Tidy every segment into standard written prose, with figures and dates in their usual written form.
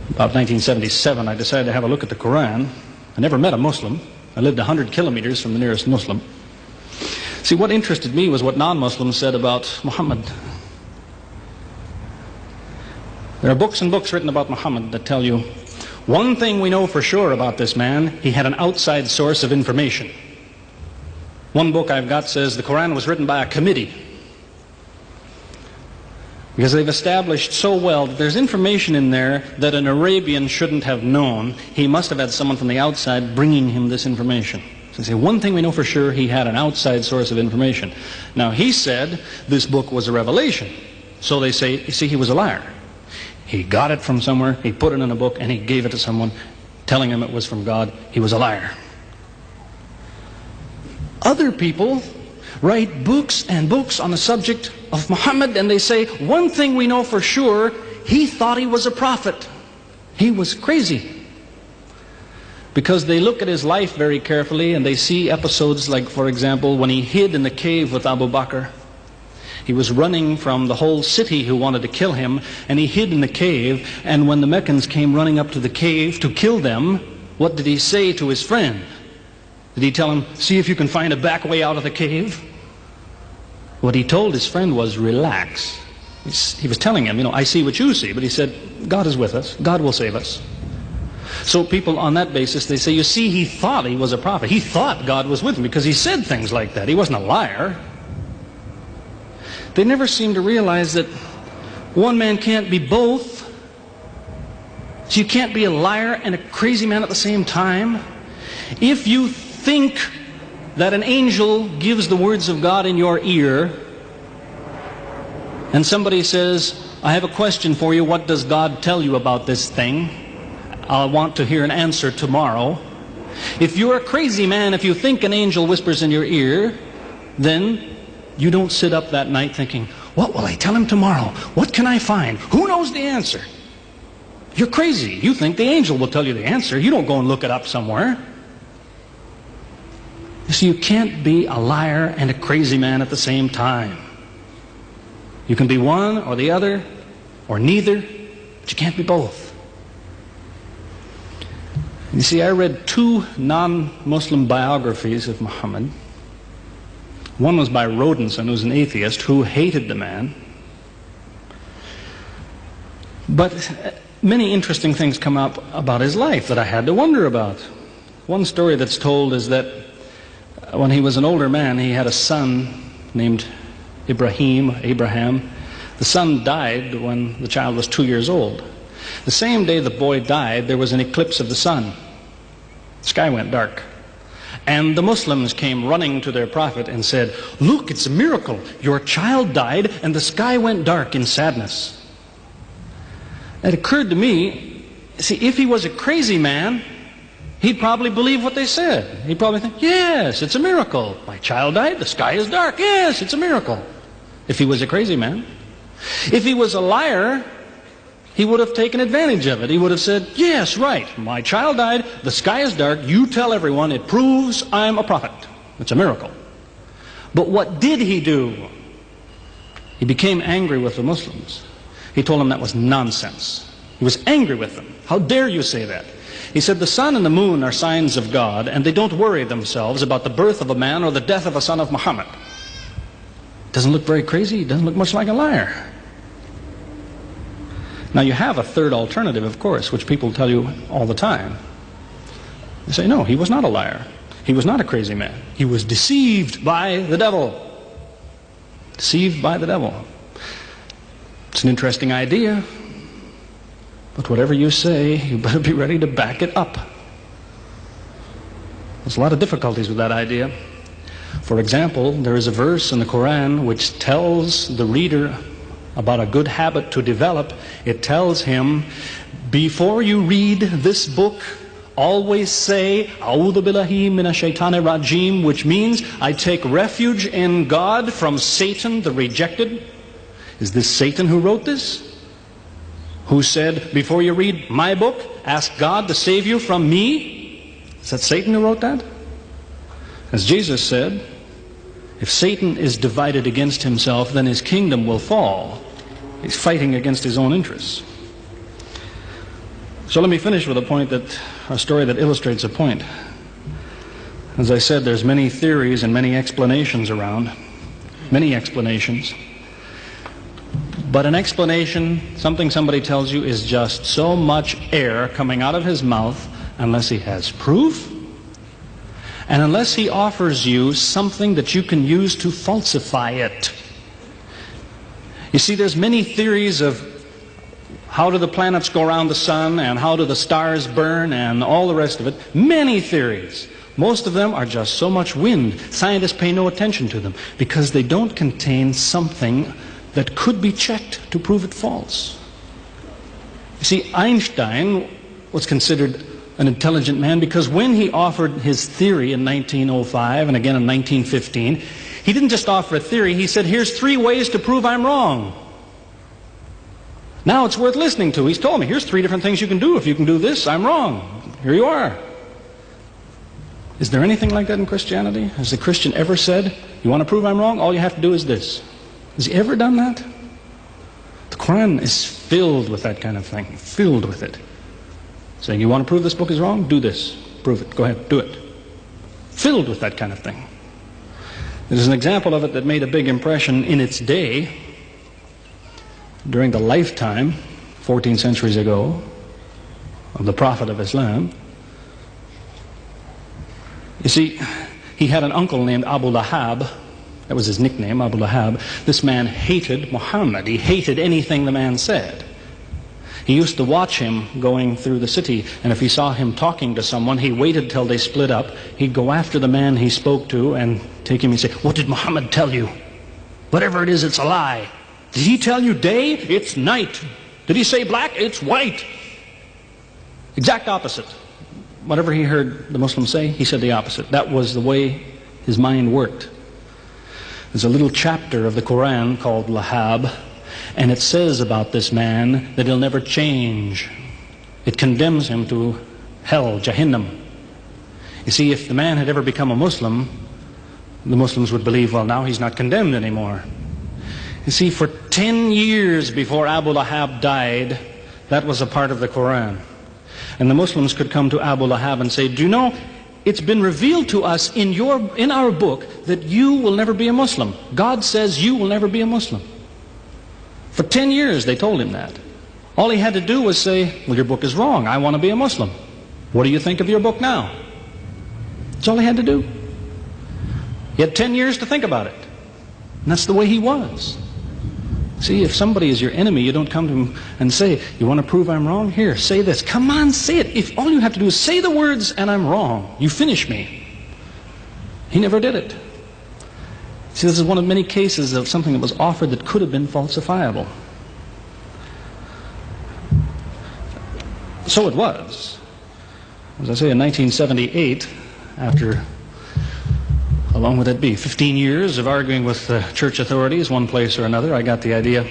About 1977, I decided to have a look at the Quran. I never met a Muslim. I lived 100 kilometers from the nearest Muslim. See, what interested me was what non-Muslims said about Muhammad. There are books and books written about Muhammad that tell you, one thing we know for sure about this man, he had an outside source of information. One book I've got says the Quran was written by a committee, because they've established so well that there's information in there that an Arabian shouldn't have known. He must have had someone from the outside bringing him this information. So they say, one thing we know for sure, he had an outside source of information. Now, he said this book was a revelation. So they say, you see, he was a liar. He got it from somewhere, he put it in a book, and he gave it to someone, telling him it was from God. He was a liar. Other people write books and books on the subject of Muhammad, and they say, one thing we know for sure, he thought he was a prophet. He was crazy. Because they look at his life very carefully, and they see episodes like, for example, when he hid in the cave with Abu Bakr. He was running from the whole city who wanted to kill him, and he hid in the cave, and when the Meccans came running up to the cave to kill them, what did he say to his friend? Did he tell him, see if you can find a back way out of the cave? What he told his friend was, relax. He was telling him, I see what you see, but he said, God is with us. God will save us. So people on that basis, they say, you see, he thought he was a prophet. He thought God was with him because he said things like that. He wasn't a liar. They never seem to realize that one man can't be both. So you can't be a liar and a crazy man at the same time. If you think that an angel gives the words of God in your ear, and somebody says, I have a question for you, what does God tell you about this thing? I want to hear an answer tomorrow. If you're a crazy man, if you think an angel whispers in your ear, then you don't sit up that night thinking, what will I tell him tomorrow? What can I find? Who knows the answer? You're crazy. You think the angel will tell you the answer. You don't go and look it up somewhere. You see, you can't be a liar and a crazy man at the same time. You can be one or the other, or neither, but you can't be both. You see, I read two non-Muslim biographies of Muhammad. One was by Rodenson, who's an atheist, who hated the man. But many interesting things come up about his life that I had to wonder about. One story that's told is that when he was an older man, he had a son named Abraham. The son died when the child was 2 years old. The same day the boy died, there was an eclipse of the sun. The sky went dark. And the Muslims came running to their prophet and said, look, it's a miracle. Your child died and the sky went dark in sadness. It occurred to me, see, if he was a crazy man, he'd probably believe what they said. He'd probably think, yes, it's a miracle. My child died, the sky is dark. Yes, it's a miracle. If he was a crazy man. If he was a liar, he would have taken advantage of it. He would have said, yes, right, my child died, the sky is dark, you tell everyone, it proves I'm a prophet. It's a miracle. But what did he do? He became angry with the Muslims. He told them that was nonsense. He was angry with them. How dare you say that? He said, the sun and the moon are signs of God, and they don't worry themselves about the birth of a man or the death of a son of Muhammad. Doesn't look very crazy. He doesn't look much like a liar. Now you have a third alternative, of course, which people tell you all the time. They say, no, he was not a liar. He was not a crazy man. He was deceived by the devil. Deceived by the devil. It's an interesting idea. But whatever you say, you better be ready to back it up. There's a lot of difficulties with that idea. For example, there is a verse in the Quran which tells the reader about a good habit to develop. It tells him, before you read this book, always say, A'udhu billahi minash shaitani rajim, which means, I take refuge in God from Satan the rejected. Is this Satan who wrote this? Who said, before you read my book, ask God to save you from me? Is that Satan who wrote that? As Jesus said, if Satan is divided against himself, then his kingdom will fall. He's fighting against his own interests. So let me finish with a story that illustrates a point. As I said, there's many theories and many explanations around. Many explanations. But an explanation, something somebody tells you, is just so much air coming out of his mouth unless he has proof and unless he offers you something that you can use to falsify it. You see, there's many theories of how do the planets go around the sun and how do the stars burn and all the rest of it. Many theories. Most of them are just so much wind. Scientists pay no attention to them because they don't contain something that could be checked to prove it false. You see, Einstein was considered an intelligent man because when he offered his theory in 1905 and again in 1915, he didn't just offer a theory, he said, here's 3 ways to prove I'm wrong. Now it's worth listening to. He's told me, here's 3 different things you can do. If you can do this, I'm wrong. Here you are. Is there anything like that in Christianity? Has the Christian ever said, you want to prove I'm wrong? All you have to do is this. Has he ever done that? The Quran is filled with that kind of thing, filled with it. Saying, you want to prove this book is wrong? Do this. Prove it. Go ahead, do it. Filled with that kind of thing. There's an example of it that made a big impression in its day, during the lifetime, 14 centuries ago, of the Prophet of Islam. You see, he had an uncle named Abu Lahab. That was his nickname, Abu Lahab. This man hated Muhammad. He hated anything the man said. He used to watch him going through the city, and if he saw him talking to someone, he waited till they split up. He'd go after the man he spoke to and take him and say, what did Muhammad tell you? Whatever it is, it's a lie. Did he tell you day? It's night. Did he say black? It's white. Exact opposite. Whatever he heard the Muslims say, he said the opposite. That was the way his mind worked. There's a little chapter of the Quran called Lahab, and it says about this man that he'll never change. It condemns him to hell, Jahannam. You see, if the man had ever become a Muslim, the Muslims would believe, well, now he's not condemned anymore. You see, for 10 years before Abu Lahab died, that was a part of the Quran. And the Muslims could come to Abu Lahab and say, do you know, it's been revealed to us in our book that you will never be a Muslim. God says you will never be a Muslim. For 10 years they told him that. All he had to do was say, well, your book is wrong. I want to be a Muslim. What do you think of your book now? That's all he had to do. He had 10 years to think about it. And that's the way he was. See, if somebody is your enemy, you don't come to him and say, you want to prove I'm wrong? Here, say this. Come on, say it. If all you have to do is say the words and I'm wrong, you finish me. He never did it. See, this is one of many cases of something that was offered that could have been falsifiable. So it was. As I say, in 1978, after, how long would that be? 15 years of arguing with church authorities, one place or another, I got the idea,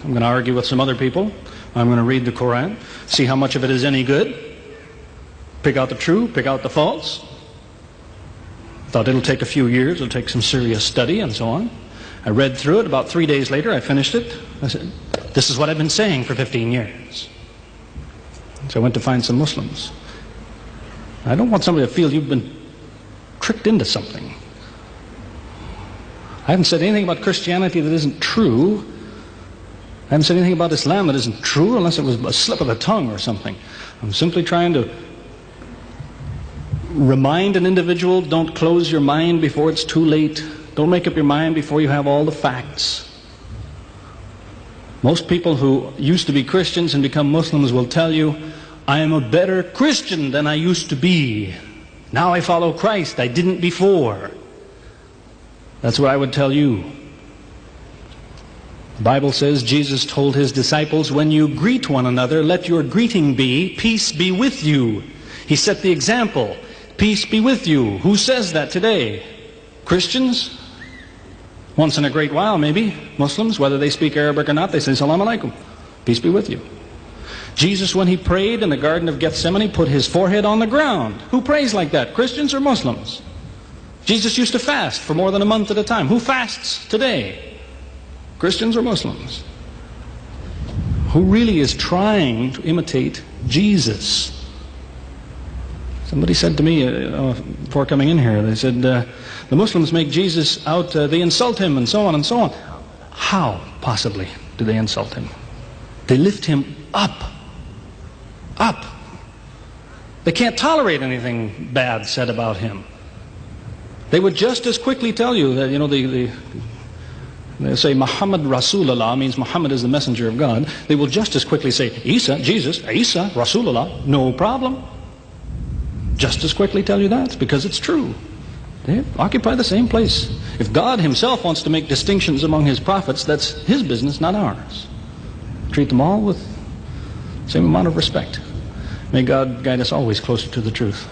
I'm going to argue with some other people. I'm going to read the Quran, see how much of it is any good, pick out the true, pick out the false. Thought it'll take a few years, it'll take some serious study and so on. I read through it. About 3 days later, I finished it. I said, this is what I've been saying for 15 years. So I went to find some Muslims. I don't want somebody to feel you've been tricked into something. I haven't said anything about Christianity that isn't true. I haven't said anything about Islam that isn't true unless it was a slip of the tongue or something. I'm simply trying to remind an individual, don't close your mind before it's too late. Don't make up your mind before you have all the facts. Most people who used to be Christians and become Muslims will tell you, I am a better Christian than I used to be. Now I follow Christ. I didn't before. That's what I would tell you. The Bible says Jesus told his disciples, when you greet one another, let your greeting be, peace be with you. He set the example. Peace be with you. Who says that today? Christians? Once in a great while, maybe. Muslims, whether they speak Arabic or not, they say, Salaam alaikum. Peace be with you. Jesus, when he prayed in the Garden of Gethsemane, put his forehead on the ground. Who prays like that? Christians or Muslims? Jesus used to fast for more than a month at a time. Who fasts today? Christians or Muslims? who really is trying to imitate Jesus. Somebody said to me before coming in here, they said, the Muslims make Jesus out, they insult him and so on and so on. How, possibly, do they insult him? They lift him up. Up. They can't tolerate anything bad said about him. They would just as quickly tell you that, they say Muhammad Rasulullah means Muhammad is the messenger of God. They will just as quickly say Isa, Jesus, Isa, Rasulullah, no problem. Just as quickly tell you that, because it's true. They occupy the same place. If God himself wants to make distinctions among his prophets, that's his business, not ours. Treat them all with the same amount of respect. May God guide us always closer to the truth.